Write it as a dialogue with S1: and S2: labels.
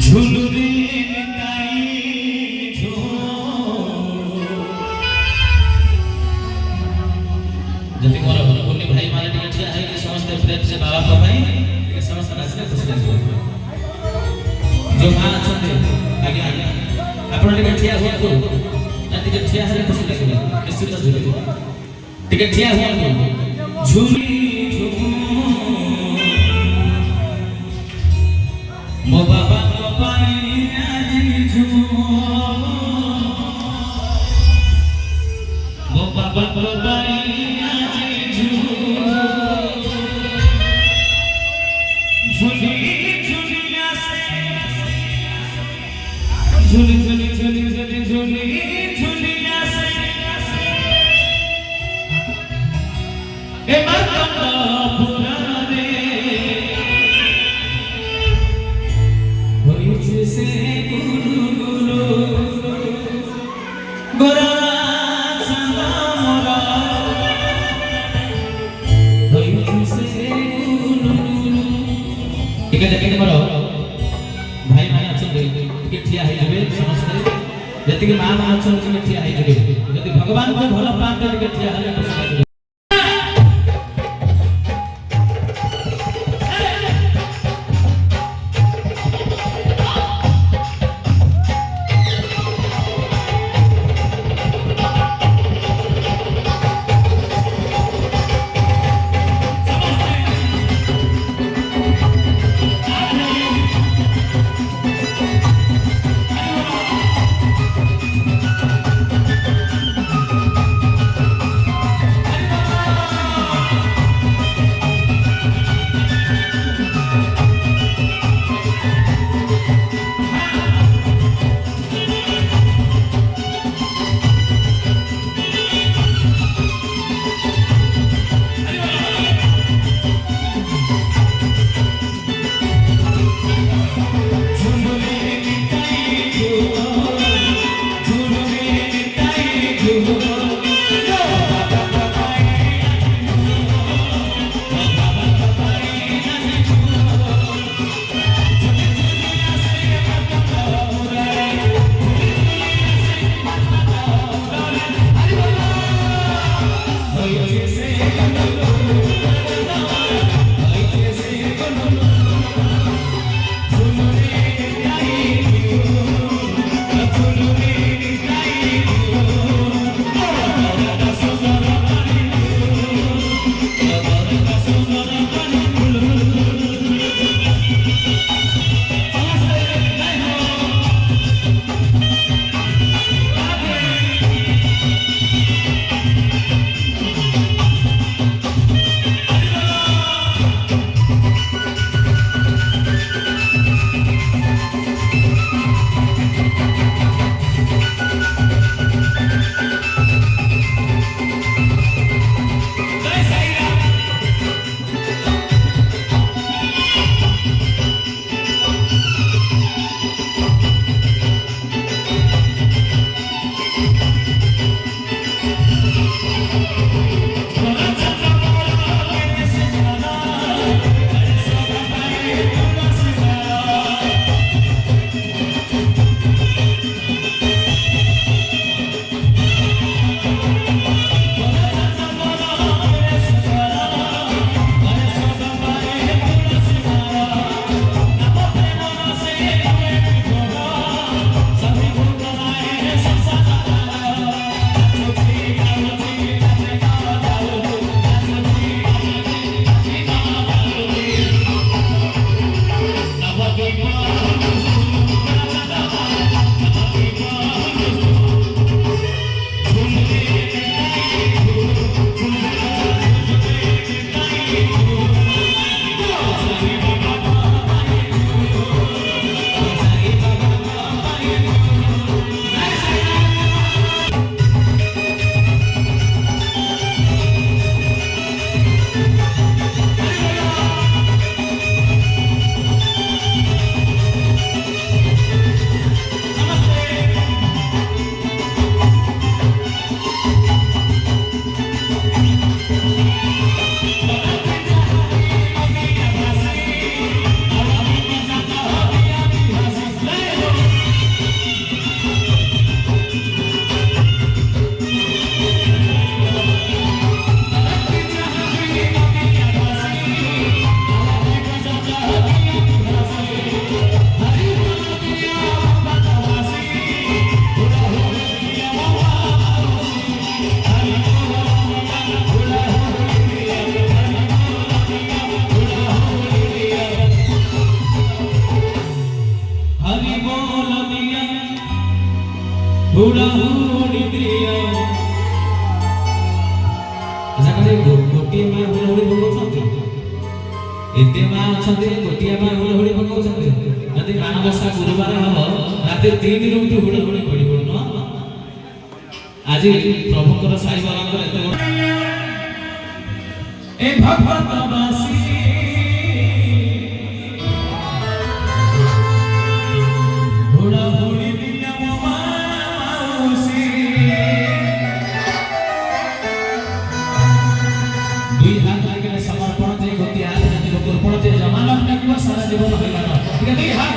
S1: झुलुरी निताई जति मोर कुनी भाई माने टिके ठिया है कि समस्त प्रेम से बाबा को भाई टिके समस्त नाचले खुशी लागियो जो मां अछते आगे आगे आपण टिके ठिया हुआ तो टिके ठिया है खुशी लागियो निश्चित झुली टिके ठिया हुआ झुली मो बाबा को पाई आज मो बाबा को पाई आज झूली झूलिया से झूली झूली झूली झूली झूली झूलिया से ए मर्तबा पूरा रे होई से गुरु गुरु गोरा चंदा मोरा होई से गुरु गुरु टिके टिके मरो भाई माने अछन टिके ठिया है जबे समस्त जति के मां मां अछन टिके ठिया है जबे जति भगवान को भलो पाते टिके ठिया है खुशी हुड़ा हुड़ी दिया जाने गोटी मां हुड़ा हुड़ी भगवती एते मां अछते गोटी मां हुड़ा हुड़ी भगवती यदि मानवसा गुरुवार हम रात 3 ରୁ उठी हुड़ा हुड़ी पड़ी पड़नो आज प्रभुकर साई बाबांकर एते ए भगवत वासी हुड़ा हुड़ी दिया माउसी दुई हाथ लेके समर्पण जे गोटी हाथ लेके कोर्पण जे जमाना में सारा जीवन होइला ठीक है दुई हाथ